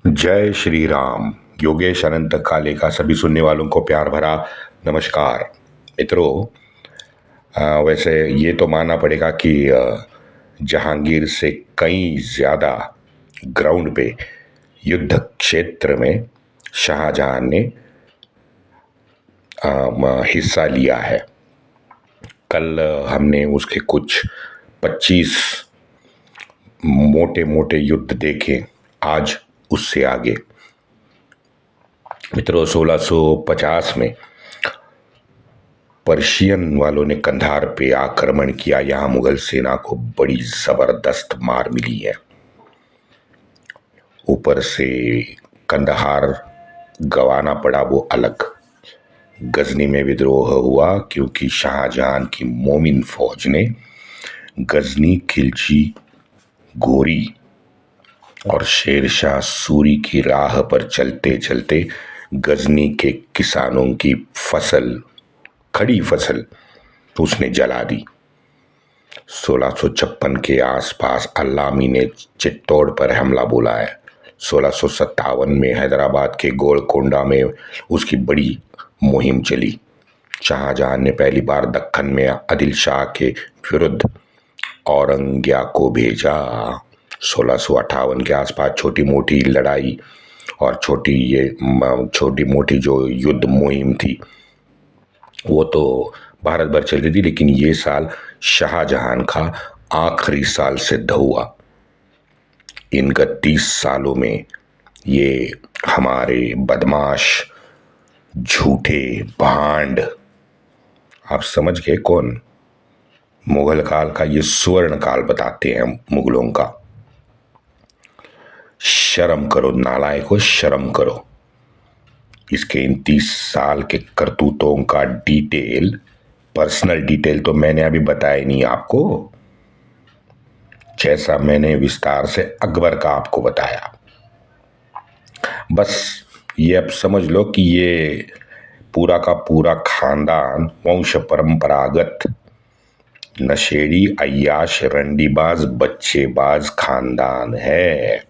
जय श्री राम। योगेश अनंत काले का सभी सुनने वालों को प्यार भरा नमस्कार। मित्रों, वैसे ये तो मानना पड़ेगा कि जहांगीर से कई ज़्यादा ग्राउंड पे युद्ध क्षेत्र में शाहजहां ने हिस्सा लिया है। कल हमने उसके कुछ 25 मोटे मोटे युद्ध देखे, आज उससे आगे। मित्रों, 1650 में पर्शियन वालों ने कंधार पे आक्रमण किया। यहाँ मुगल सेना को बड़ी जबरदस्त मार मिली है। ऊपर से कंधार गंवाना पड़ा वो अलग। गजनी में विद्रोह हुआ क्योंकि शाहजहां की मोमिन फौज ने गजनी, खिलजी, घोरी और शेरशाह सूरी की राह पर चलते चलते गजनी के किसानों की फसल, खड़ी फसल उसने जला दी। 1656 के आसपास अल्लामी ने चित्तौड़ पर हमला बोला है। 1657 में हैदराबाद के गोलकोंडा में उसकी बड़ी मुहिम चली। शाहजहां ने पहली बार दक्कन में आदिल शाह के विरुद्ध औरंग्या को भेजा। 1658 के आसपास छोटी मोटी लड़ाई और छोटी मोटी जो युद्ध मुहिम थी वो तो भारत भर चल रही थी, लेकिन ये साल शाहजहां का आखिरी साल सिद्ध हुआ। इन 31 सालों में ये हमारे बदमाश, झूठे भांड, आप समझ गए कौन, मुगल काल का ये स्वर्ण काल बताते हैं मुगलों का। शर्म करो नालायकों, शर्म करो। इसके इन 30 साल के करतूतों का डिटेल, पर्सनल डिटेल तो मैंने अभी बताया नहीं आपको, जैसा मैंने विस्तार से अकबर का आपको बताया। बस ये अब समझ लो कि ये पूरा का पूरा खानदान वंश परंपरागत नशेड़ी, अय्याश, रंडीबाज, बच्चेबाज खानदान है।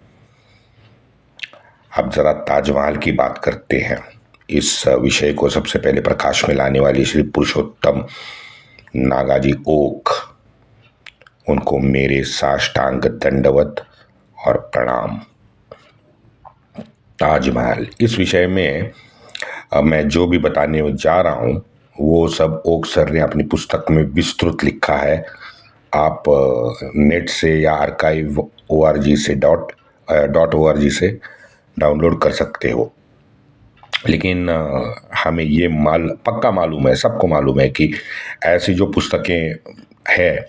अब जरा ताजमहल की बात करते हैं। इस विषय को सबसे पहले प्रकाश में लाने वाली श्री पुरुषोत्तम नागाजी ओक, उनको मेरे साष्टांग दंडवत और प्रणाम। ताजमहल, इस विषय में मैं जो भी बताने जा रहा हूं वो सब ओक सर ने अपनी पुस्तक में विस्तृत लिखा है। आप नेट से या आर्काइव ORG से .org से डाउनलोड कर सकते हो। लेकिन हमें ये पक्का मालूम है, सबको मालूम है कि ऐसी जो पुस्तकें हैं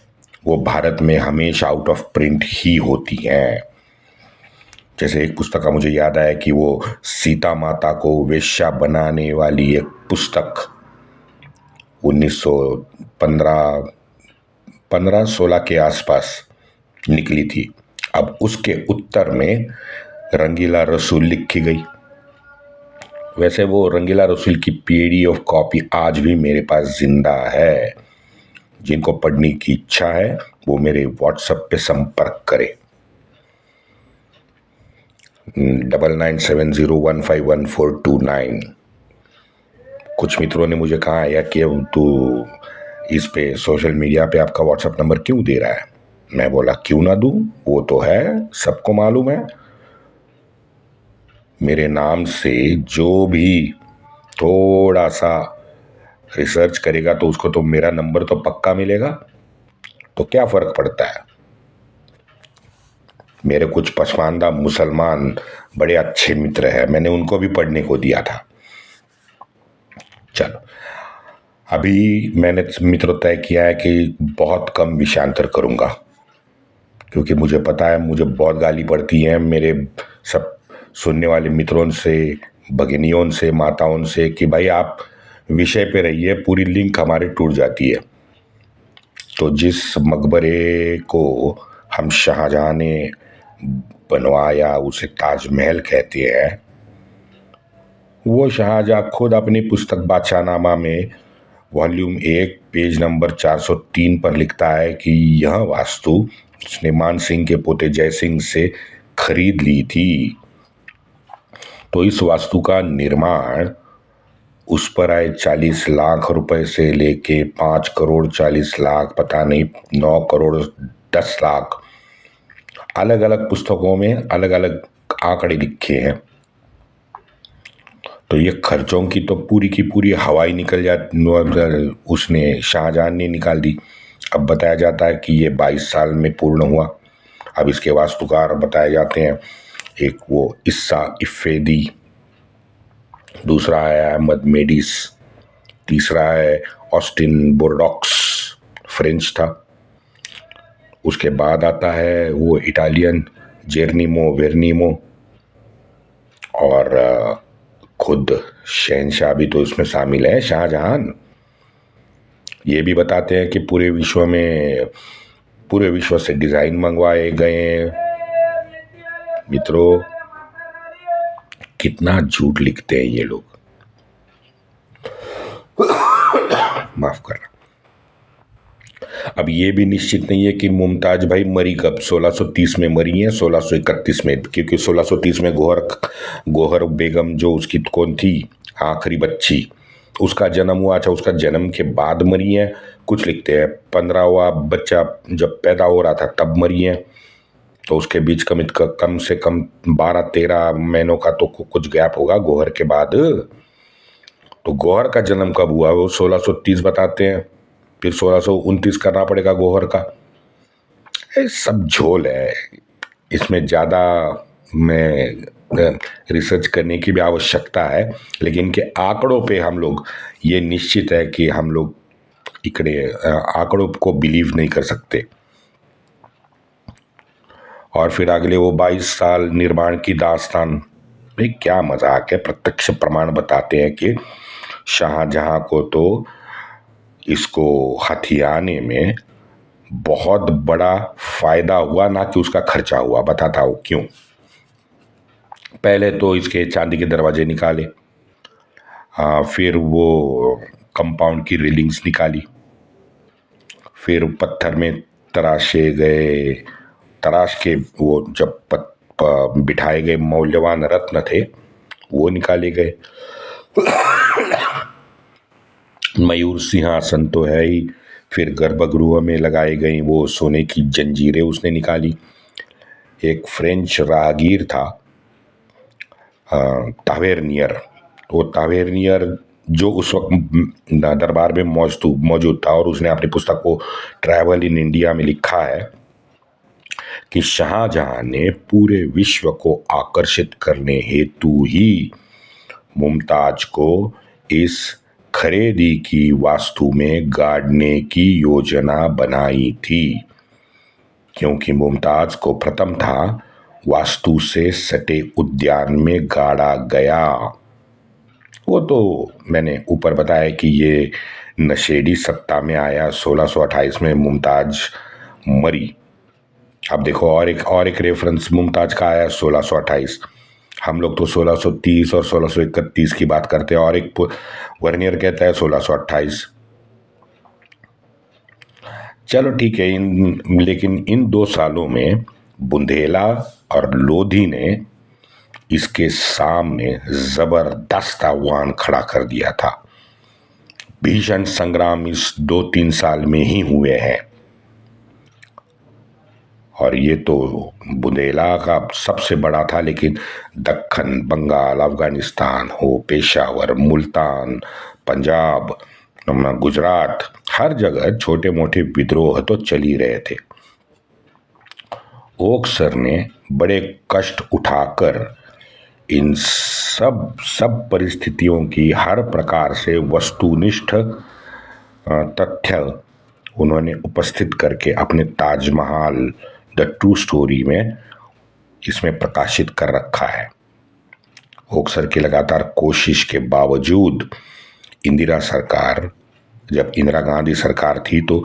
वो भारत में हमेशा आउट ऑफ प्रिंट ही होती हैं। जैसे एक पुस्तक का मुझे याद आया कि वो सीता माता को वेश्या बनाने वाली एक पुस्तक 1915-16 के आसपास निकली थी। अब उसके उत्तर में रंगीला रसूल लिखी गई। वैसे वो रंगीला रसूल की PDF कॉपी आज भी मेरे पास जिंदा है। जिनको पढ़ने की इच्छा है वो मेरे WhatsApp पे संपर्क करे, 9970151429। कुछ मित्रों ने मुझे कहा यार कि तू इस पे सोशल मीडिया पे आपका WhatsApp नंबर क्यों दे रहा है। मैं बोला क्यों ना दूं, वो तो है, सबको मालूम है। मेरे नाम से जो भी थोड़ा सा रिसर्च करेगा तो उसको तो मेरा नंबर तो पक्का मिलेगा। तो क्या फर्क पड़ता है। मेरे कुछ पसमानदा मुसलमान बड़े अच्छे मित्र हैं, मैंने उनको भी पढ़ने को दिया था। चलो, अभी मैंने मित्रों तय किया है कि बहुत कम विषयांतर करूंगा, क्योंकि मुझे पता है मुझे बहुत गाली पड़ती है मेरे सब सुनने वाले मित्रों से, भगिनियों से, माताओं से कि भाई आप विषय पे रहिए, पूरी लिंक हमारी टूट जाती है। तो जिस मकबरे को हम शाहजहां ने बनवाया उसे ताजमहल कहते हैं, वो शाहजहां खुद अपनी पुस्तक बादशाहनामा में वॉल्यूम 1 पेज नंबर 403 पर लिखता है कि यह वास्तु उसने मान सिंह के पोते जय सिंह से खरीद ली थी। तो इस वास्तु का निर्माण उस पर आए 40 लाख रुपए से लेके 5 करोड़ 40 लाख, पता नहीं 9 करोड़ 10 लाख, अलग अलग पुस्तकों में अलग अलग आंकड़े लिखे हैं। तो ये खर्चों की तो पूरी की पूरी हवाई निकल जाती, उसने शाहजहां ने निकाल दी। अब बताया जाता है कि ये 22 साल में पूर्ण हुआ। अब इसके वास्तुकार बताए जाते हैं, एक वो इस्सा इफेदी, दूसरा है अहमद मेडिस, तीसरा है ऑस्टिन बोर्डॉक्स, फ्रेंच था। उसके बाद आता है वो इटालियन जेरनीमो वेरनीमो, और खुद शहनशाह भी तो इसमें शामिल है, शाहजहां। ये भी बताते हैं कि पूरे विश्व से डिजाइन मंगवाए गए। मित्रों, कितना झूठ लिखते हैं ये लोग, माफ करना। अब ये भी निश्चित नहीं है कि मुमताज भाई मरी कब। 1630 में मरी है, 1631 में, क्योंकि 1630 में गोहर बेगम जो उसकी कौन थी आखिरी बच्ची, उसका जन्म हुआ। अच्छा, उसका जन्म के बाद मरी है। कुछ लिखते हैं 15वां बच्चा जब पैदा हो रहा था तब मरी है। तो उसके बीच कम से कम 12-13 महीनों का तो कुछ गैप होगा गोहर के बाद। तो गोहर का जन्म कब हुआ वो 1630 बताते हैं, फिर 1629 करना पड़ेगा गोहर का। ये सब झोल है, इसमें ज़्यादा में रिसर्च करने की भी आवश्यकता है, लेकिन इनके आंकड़ों पे हम लोग, ये निश्चित है कि हम लोग इकड़े आंकड़ों को बिलीव नहीं कर सकते। और फिर अगले वो 22 साल निर्माण की दास्तान, भाई क्या मजाक है। प्रत्यक्ष प्रमाण बताते हैं कि शाहजहां को तो इसको हथियाने में बहुत बड़ा फायदा हुआ, ना कि उसका खर्चा हुआ। बताता हूं क्यों। पहले तो इसके चांदी के दरवाजे निकाले, फिर वो कंपाउंड की रेलिंग्स निकाली, फिर पत्थर में तराश के वो जब बिठाए गए मौल्यवान रत्न थे वो निकाले गए। मयूर सिंहासन तो है ही, फिर गर्भगृह में लगाई गई वो सोने की जंजीरें उसने निकाली। एक फ्रेंच राहगीर था तावेरनियर, वो तावेरनियर जो उस वक्त दरबार में मौजूद था, और उसने अपनी पुस्तक को ट्रैवल इन इंडिया में लिखा है कि शाहजहां ने पूरे विश्व को आकर्षित करने हेतु ही मुमताज को इस खरेदी की वास्तु में गाड़ने की योजना बनाई थी, क्योंकि मुमताज को प्रथम था वास्तु से सटे उद्यान में गाड़ा गया। वो तो मैंने ऊपर बताया कि ये नशेड़ी सत्ता में आया 1628 में मुमताज मरी। अब देखो, और एक रेफरेंस मुमताज का आया 1628। हम लोग तो 1630 और 1631 की बात करते हैं, और एक वर्नियर कहता है 1628। चलो ठीक है, लेकिन इन 2 सालों में बुंदेला और लोधी ने इसके सामने जबरदस्त आह्वान खड़ा कर दिया था। भीषण संग्राम इस 2-3 साल में ही हुए हैं, और ये तो बुंदेला का सबसे बड़ा था। लेकिन दक्खन, बंगाल, अफगानिस्तान हो, पेशावर, मुल्तान, पंजाब, गुजरात, हर जगह छोटे मोटे विद्रोह तो चल ही रहे थे। ओक्सर ने बड़े कष्ट उठाकर इन सब परिस्थितियों की हर प्रकार से वस्तुनिष्ठ तथ्य उन्होंने उपस्थित करके अपने ताजमहल द ट्रू स्टोरी में इसमें प्रकाशित कर रखा है। ओक्सर की लगातार कोशिश के बावजूद जब इंदिरा गांधी सरकार थी तो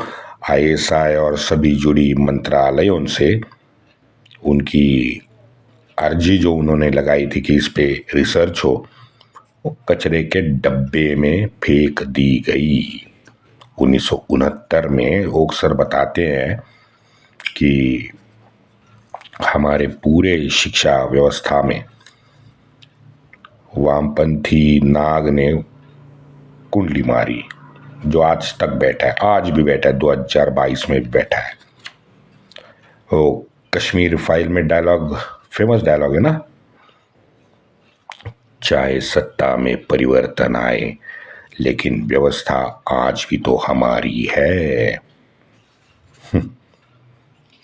आईएसआई और सभी जुड़ी मंत्रालयों से उनकी अर्जी जो उन्होंने लगाई थी कि इस पे रिसर्च हो, वो कचरे के डब्बे में फेंक दी गई। 1969 में ओक्सर बताते हैं कि हमारे पूरे शिक्षा व्यवस्था में वामपंथी नाग ने कुंडली मारी, जो आज तक बैठा है, आज भी बैठा है, 2022 में भी बैठा है। वो कश्मीर फाइल में डायलॉग, फेमस डायलॉग है ना, चाहे सत्ता में परिवर्तन आए लेकिन व्यवस्था आज भी तो हमारी है।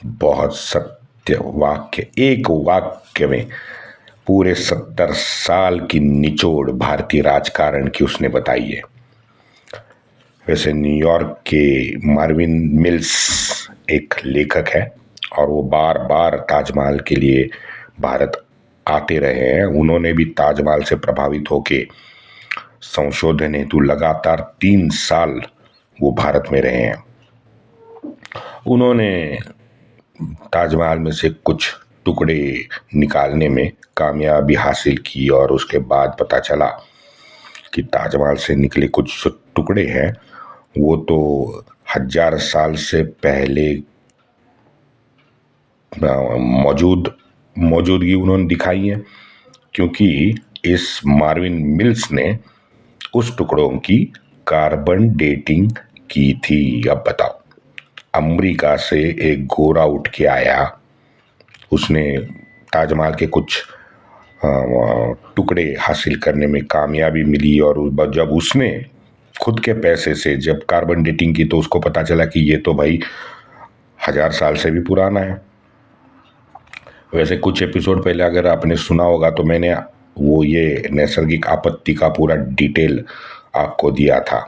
बहुत सत्य वाक्य, एक वाक्य में पूरे 70 साल की निचोड़ भारतीय राजकारण की उसने बताई है। वैसे न्यूयॉर्क के मार्विन मिल्स एक लेखक है और वो बार बार ताजमहल के लिए भारत आते रहे हैं। उन्होंने भी ताजमहल से प्रभावित होके संशोधन हेतु लगातार 3 साल वो भारत में रहे हैं। उन्होंने ताजमहल में से कुछ टुकड़े निकालने में कामयाबी हासिल की और उसके बाद पता चला कि ताजमहल से निकले कुछ टुकड़े हैं वो तो 1000 साल से पहले मौजूदगी उन्होंने दिखाई है, क्योंकि इस मार्विन मिल्स ने उस टुकड़ों की कार्बन डेटिंग की थी। अब बताओ, अमेरिका से एक गोरा उठ के आया, उसने ताजमहल के कुछ टुकड़े हासिल करने में कामयाबी मिली और जब उसने खुद के पैसे से जब कार्बन डेटिंग की तो उसको पता चला कि ये तो भाई 1000 साल से भी पुराना है। वैसे कुछ एपिसोड पहले अगर आपने सुना होगा तो मैंने वो ये नैसर्गिक आपत्ति का पूरा डिटेल आपको दिया था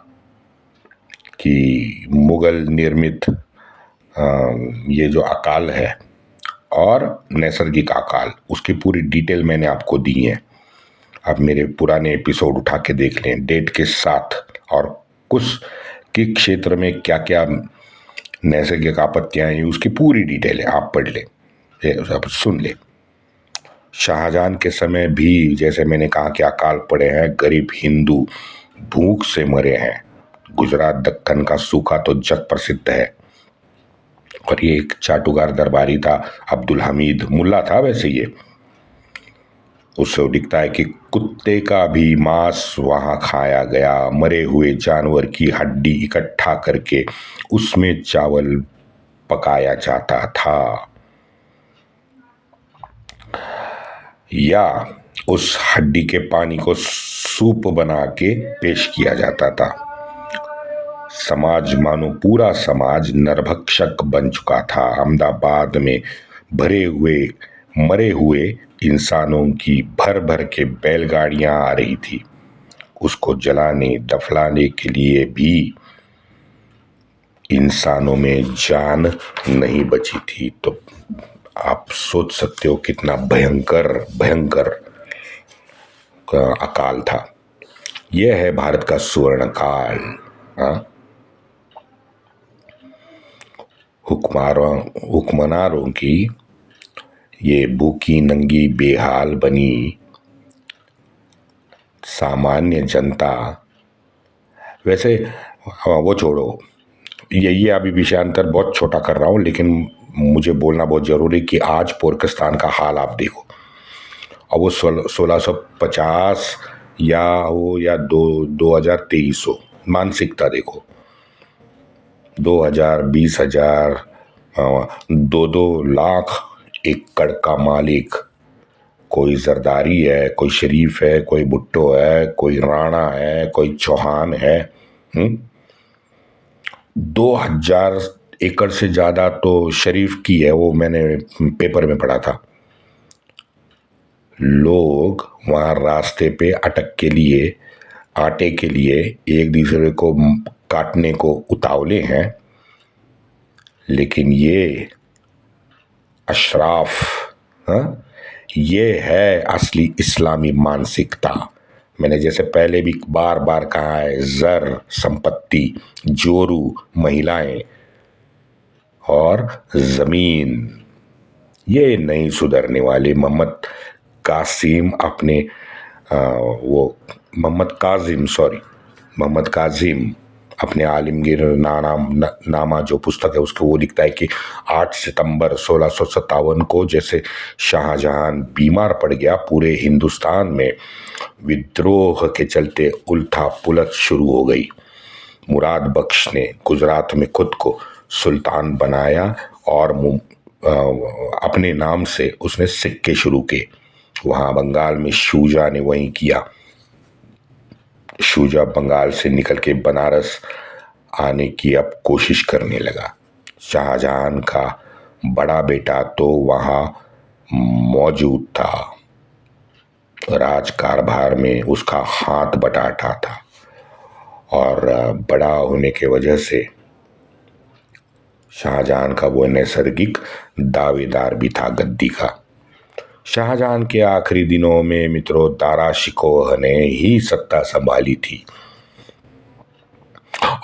कि मुगल निर्मित ये जो अकाल है और नैसर्गिक अकाल, उसकी पूरी डिटेल मैंने आपको दी है। आप मेरे पुराने एपिसोड उठा के देख लें डेट के साथ, और कुछ के क्षेत्र में क्या क्या नैसर्गिक आपत्तियां हैं उसकी पूरी डिटेल है, आप पढ़ लें, आप सुन लें। शाहजहां के समय भी जैसे मैंने कहा कि अकाल पड़े हैं, गरीब हिंदू भूख से मरे हैं। गुजरात दक्कन का सूखा तो जग प्रसिद्ध है। और ये एक चाटुकार दरबारी था, अब्दुल हमीद मुल्ला था वैसे ये। उससे दिखता है कि कुत्ते का भी मांस वहां खाया गया, मरे हुए जानवर की हड्डी इकट्ठा करके उसमें चावल पकाया जाता था, या उस हड्डी के पानी को सूप बना के पेश किया जाता था। समाज मानो पूरा समाज नरभक्षक बन चुका था। अहमदाबाद में भरे हुए मरे हुए इंसानों की भर भर के बैलगाड़ियां आ रही थी। उसको जलाने दफनाने के लिए भी इंसानों में जान नहीं बची थी। तो आप सोच सकते हो कितना भयंकर भयंकर अकाल था। यह है भारत का स्वर्ण काल। हुक्मरानों की ये भूखी नंगी बेहाल बनी सामान्य जनता। वैसे वो छोड़ो, ये अभी विषयांतर बहुत छोटा कर रहा हूँ, लेकिन मुझे बोलना बहुत जरूरी कि आज पाकिस्तान का हाल आप देखो। और वो 1650 या हो या 2023 हो, मानसिकता देखो। 2000, 20,000, 2-2 लाख एकड़ का मालिक, कोई जरदारी है, कोई शरीफ है, कोई भुट्टो है, कोई राणा है, कोई चौहान है। 2000 एकड़ से ज्यादा तो शरीफ की है, वो मैंने पेपर में पढ़ा था। लोग वहां रास्ते पे अटक के लिए, आटे के लिए एक दूसरे को काटने को उतावले हैं, लेकिन ये अशराफ, ये है असली इस्लामी मानसिकता। मैंने जैसे पहले भी बार बार कहा है, जर, संपत्ति, जोरू, महिलाएं और जमीन, ये नहीं सुधरने वाले। मोहम्मद काजिम अपने आलमगीर नामा जो पुस्तक है उसको वो लिखता है कि 8 सितंबर 1657 को जैसे शाहजहां बीमार पड़ गया, पूरे हिंदुस्तान में विद्रोह के चलते उल्था पुलट शुरू हो गई। मुराद बख्श ने गुजरात में खुद को सुल्तान बनाया और अपने नाम से उसने सिक्के शुरू किए। वहाँ बंगाल में शुजा ने वही किया। शुजा बंगाल से निकल के बनारस आने की अब कोशिश करने लगा। शाहजहां का बड़ा बेटा तो वहाँ मौजूद था, राज कारभार में उसका हाथ बटाता था और बड़ा होने के वजह से शाहजहां का वो नैसर्गिक दावेदार भी था गद्दी का। शाहजहां के आखिरी दिनों में मित्रों दारा शिकोह ने ही सत्ता संभाली थी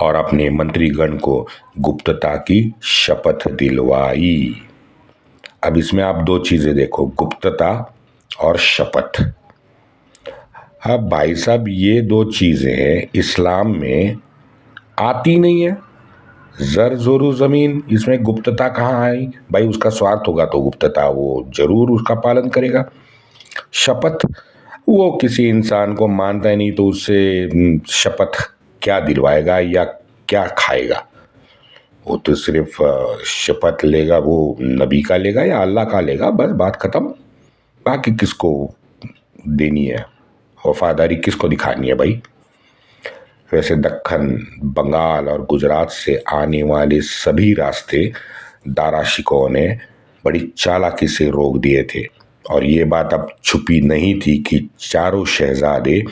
और अपने मंत्रीगण को गुप्तता की शपथ दिलवाई। अब इसमें आप दो चीजें देखो, गुप्तता और शपथ। अब भाई साहब ये दो चीजें इस्लाम में आती नहीं है। जर जोरू जमीन, इसमें गुप्तता कहाँ आई भाई? उसका स्वार्थ होगा तो गुप्तता वो जरूर उसका पालन करेगा। शपथ, वो किसी इंसान को मानता ही नहीं तो उससे शपथ क्या दिलवाएगा या क्या खाएगा? वो तो सिर्फ शपथ लेगा, वो नबी का लेगा या अल्लाह का लेगा, बस बात खत्म। बाकी किसको देनी है, वफादारी किसको दिखानी है भाई? वैसे दक्खन, बंगाल और गुजरात से आने वाले सभी रास्ते दारा शिकोह ने बड़ी चालाकी से रोक दिए थे और ये बात अब छुपी नहीं थी कि चारों शहजादे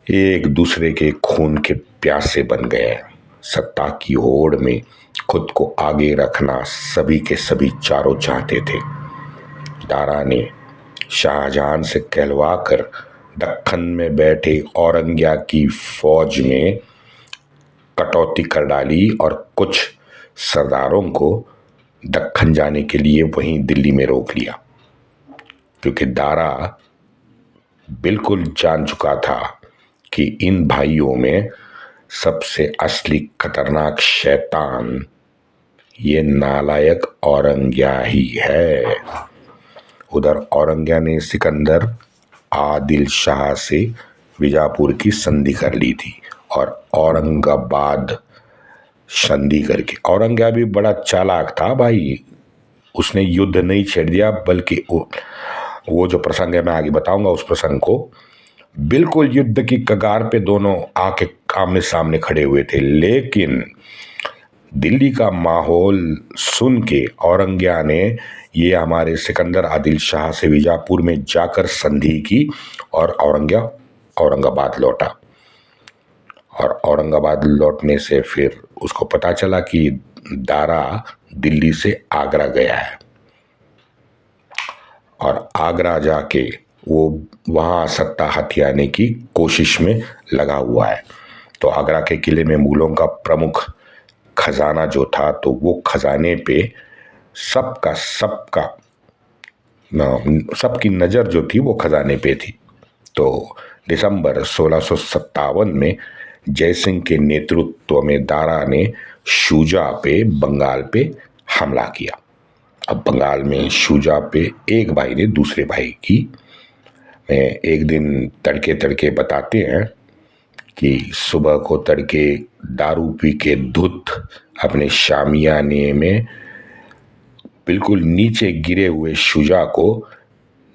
एक दूसरे के खून के प्यासे बन गए। सत्ता की होड़ में खुद को आगे रखना सभी के सभी चारों चाहते थे। दारा ने शाहजहां से कहलवा कर दक्खन में बैठे औरंगिया की फौज में कटौती कर डाली और कुछ सरदारों को दक्खन जाने के लिए वहीं दिल्ली में रोक लिया, क्योंकि दारा बिल्कुल जान चुका था कि इन भाइयों में सबसे असली खतरनाक शैतान ये नालायक औरंगिया ही है। उधर औरंगिया ने सिकंदर आदिल शाह से बीजापुर की संधि कर ली थी और औरंगाबाद संधि करके, औरंगिया भी बड़ा चालाक था भाई, उसने युद्ध नहीं छेड़ दिया बल्कि वो जो प्रसंग है मैं आगे बताऊंगा उस प्रसंग को, बिल्कुल युद्ध की कगार पे दोनों आके आमने सामने खड़े हुए थे। लेकिन दिल्ली का माहौल सुन के औरंगिया ने ये हमारे सिकंदर आदिल शाह से बीजापुर में जाकर संधि की और औरंगिया औरंगाबाद लौटा। और औरंगाबाद लौटने से फिर उसको पता चला कि दारा दिल्ली से आगरा गया है और आगरा जाके वो वहाँ सत्ता हथियाने की कोशिश में लगा हुआ है। तो आगरा के किले में मुगलों का प्रमुख खजाना जो था, तो वो खजाने पे सबकी नज़र जो थी वो खजाने पे थी। तो दिसंबर 1657 में जयसिंह के नेतृत्व में दारा ने शुजा पे बंगाल पे हमला किया। अब बंगाल में शुजा पे एक भाई ने दूसरे भाई की, एक दिन तड़के तड़के बताते हैं कि सुबह को तड़के दारू पी के धुत अपने शामियाने में बिल्कुल नीचे गिरे हुए शुजा को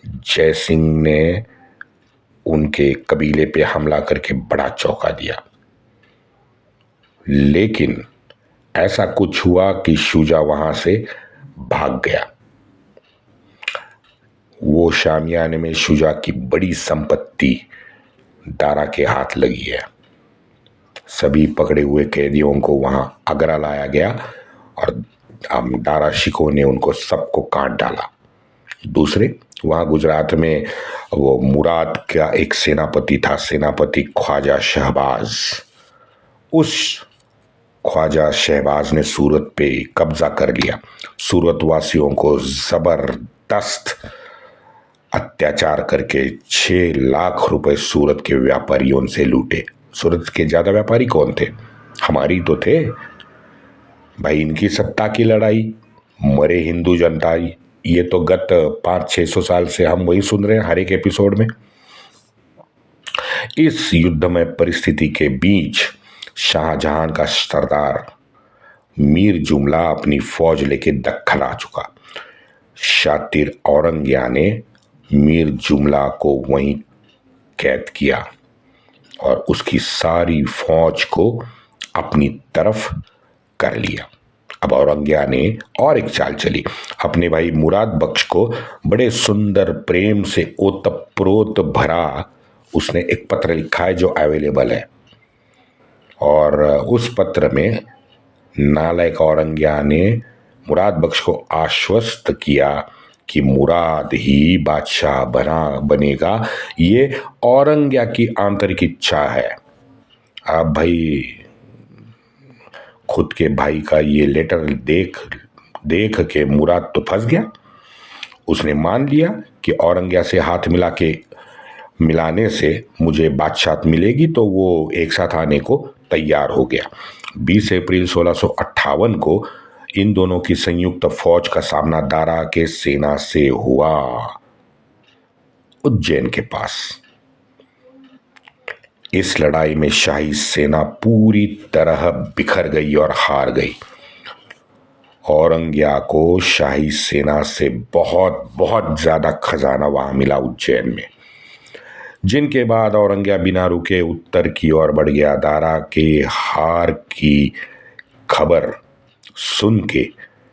जयसिंह ने उनके कबीले पे हमला करके बड़ा चौंका दिया। लेकिन ऐसा कुछ हुआ कि शुजा वहां से भाग गया। वो शामियाने में शुजा की बड़ी संपत्ति दारा के हाथ लगी है। सभी पकड़े हुए कैदियों को वहां आगरा लाया गया और दारा शिकोह ने उनको सबको काट डाला। दूसरे वहां गुजरात में वो मुराद का एक सेनापति था, सेनापति ख्वाजा शहबाज। उस ख्वाजा शहबाज ने सूरत पे कब्जा कर लिया। सूरत वासियों को जबरदस्त अत्याचार करके 6 लाख रुपए सूरत के व्यापारियों से लूटे। सूरत के ज्यादा व्यापारी कौन थे? हमारी तो थे भाई, इनकी सत्ता की लड़ाई, मरे हिंदू जनता। ये तो गत 500-600 साल से हम वही सुन रहे हैं हर एक एपिसोड में। इस युद्धमय परिस्थिति के बीच शाहजहां का सरदार मीर जुमला अपनी फौज लेके दक्खन आ चुका। शातिर औरंगिया ने मीर जुमला को वहीं कैद किया और उसकी सारी फौज को अपनी तरफ कर लिया। अब औरंगिया ने और एक चाल चली। अपने भाई मुराद बख्श को बड़े सुंदर प्रेम से ओतप्रोत भरा उसने एक पत्र लिखा है जो अवेलेबल है, और उस पत्र में नालायक औरंगिया ने मुराद बख्श को आश्वस्त किया कि मुराद ही बादशाह बनेगा। ये औरंगिया की आंतरिक इच्छा है। अब भाई खुद के भाई का ये लेटर देख देख के मुराद तो फंस गया। उसने मान लिया कि औरंगिया से हाथ मिलाने से मुझे बादशाहत मिलेगी, तो वो एक साथ आने को तैयार हो गया। 20 अप्रैल 1658 को इन दोनों की संयुक्त फौज का सामना दारा के सेना से हुआ, उज्जैन के पास। इस लड़ाई में शाही सेना पूरी तरह बिखर गई और हार गई। औरंगिया को शाही सेना से बहुत बहुत ज्यादा खजाना वहां मिला उज्जैन में, जिनके बाद औरंगिया बिना रुके उत्तर की ओर बढ़ गया। दारा के हार की खबर सुन के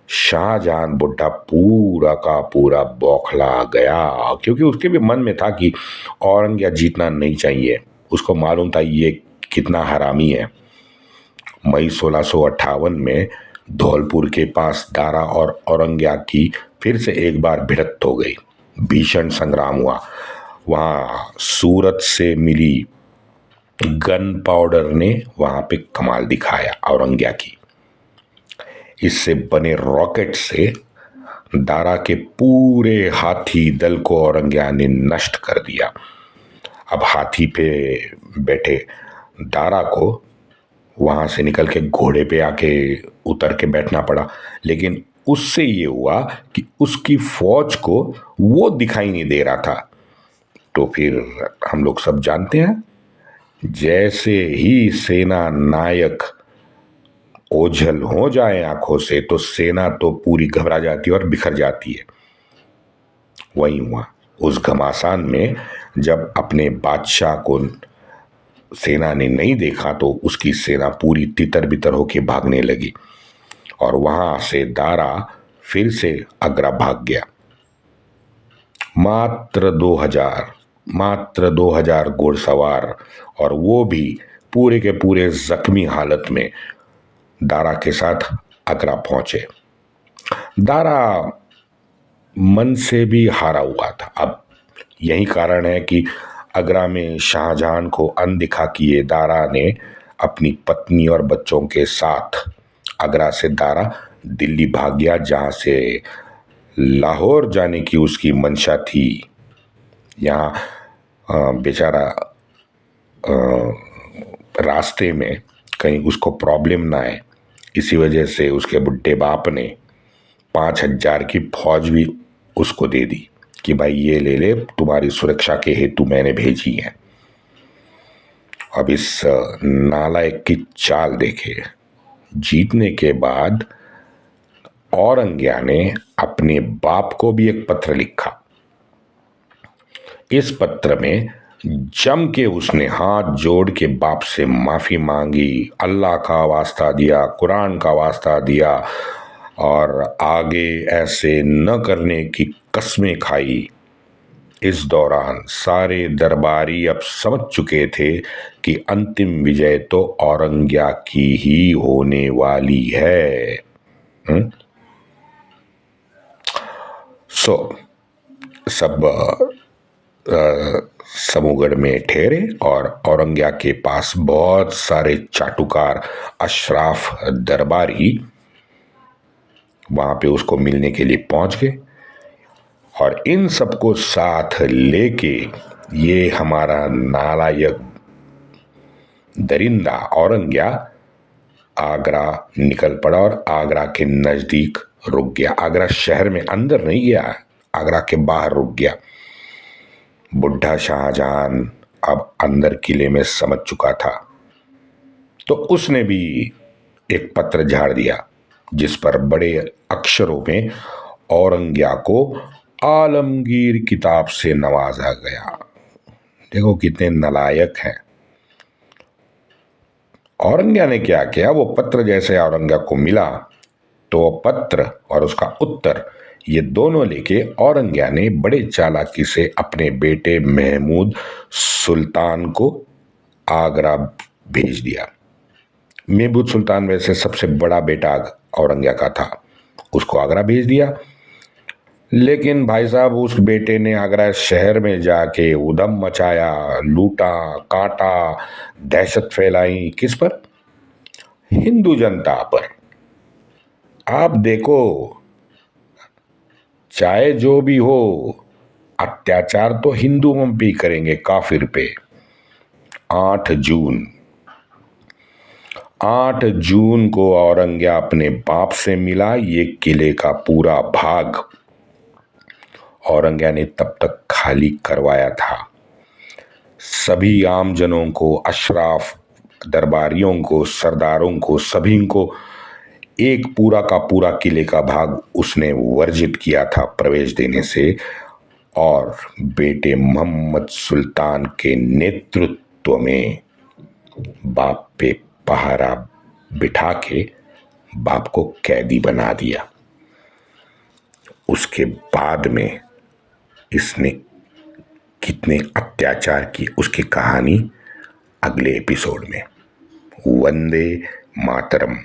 शाहजहां बुड्ढा पूरा का पूरा बौखला गया, क्योंकि उसके भी मन में था कि औरंगिया जीतना नहीं चाहिए। उसको मालूम था ये कितना हरामी है। मई 1658 में धौलपुर के पास दारा और औरंगिया की फिर से एक बार भिड़ंत हो गई। भीषण संग्राम हुआ। वहां सूरत से मिली गन पाउडर ने वहां पे कमाल दिखाया औरंगिया की। इससे बने रॉकेट से दारा के पूरे हाथी दल को औरंगिया ने नष्ट कर दिया। अब हाथी पे बैठे दारा को वहां से निकल के घोड़े पे आके उतर के बैठना पड़ा, लेकिन उससे ये हुआ कि उसकी फौज को वो दिखाई नहीं दे रहा था। तो फिर हम लोग सब जानते हैं, जैसे ही सेना नायक ओझल हो जाए आंखों से तो सेना तो पूरी घबरा जाती है और बिखर जाती है। वही हुआ। उस घमासान में जब अपने बादशाह को सेना ने नहीं देखा तो उसकी सेना पूरी तितर बितर होके भागने लगी, और वहां से दारा फिर से आगरा भाग गया। मात्र 2000 घुड़सवार, और वो भी पूरे के पूरे जख्मी हालत में दारा के साथ आगरा पहुंचे। दारा मन से भी हारा हुआ था। अब यही कारण है कि आगरा में शाहजहां को अनदेखा किए दारा ने अपनी पत्नी और बच्चों के साथ आगरा से दारा दिल्ली भाग गया, जहां से लाहौर जाने की उसकी मंशा थी। यहाँ बेचारा रास्ते में कहीं उसको प्रॉब्लम ना आए, इसी वजह से उसके बुड्ढे बाप ने 5000 की फौज भी उसको दे दी कि भाई ये ले ले, तुम्हारी सुरक्षा के हेतु मैंने भेजी है। अब इस नालायक की चाल देखे। जीतने के बाद औरंगिया ने अपने बाप को भी एक पत्र लिखा। इस पत्र में जम के उसने हाथ जोड़ के बाप से माफी मांगी, अल्लाह का वास्ता दिया, कुरान का वास्ता दिया, और आगे ऐसे न करने की कस्में खाई। इस दौरान सारे दरबारी अब समझ चुके थे कि अंतिम विजय तो औरंगिया की ही होने वाली है। सब समूगढ़ में ठहरे और औरंगिया के पास बहुत सारे चाटुकार अशराफ दरबारी वहां पे उसको मिलने के लिए पहुंच गए, और इन सबको साथ लेके ये हमारा नालायक दरिंदा औरंगिया आगरा निकल पड़ा और आगरा के नजदीक रुक गया। आगरा शहर में अंदर नहीं गया, आगरा के बाहर रुक गया। बुढ़ा शाहजहां अब अंदर किले में समझ चुका था, तो उसने भी एक पत्र झाड़ दिया जिस पर बड़े अक्षरों में औरंग्या को आलमगीर किताब से नवाजा गया। देखो कितने नालायक हैं। औरंग्या ने क्या किया, वो पत्र जैसे औरंग्या को मिला तो वो पत्र और उसका उत्तर ये दोनों लेके औरंग्या ने बड़े चालाकी से अपने बेटे महमूद सुल्तान को आगरा भेज दिया। महमूद सुल्तान वैसे सबसे बड़ा बेटा औरंग्या का था, उसको आगरा भेज दिया। लेकिन भाई साहब उस बेटे ने आगरा शहर में जाके उधम मचाया, लूटा काटा, दहशत फैलाई। किस पर? हिंदू जनता पर। आप देखो, चाहे जो भी हो, अत्याचार तो हिंदू हम भी करेंगे काफिर पे। 8 जून 8 जून को औरंग्या अपने बाप से मिला। ये किले का पूरा भाग औरंग्या ने तब तक खाली करवाया था। सभी आमजनों को, अशराफ, दरबारियों को, सरदारों को, सभी को एक पूरा का पूरा किले का भाग उसने वर्जित किया था प्रवेश देने से। और बेटे मोहम्मद सुल्तान के नेतृत्व में बाप पे पहरा बिठा के बाप को कैदी बना दिया। उसके बाद में इसने कितने अत्याचार किए उसकी कहानी अगले एपिसोड में। वंदे मातरम।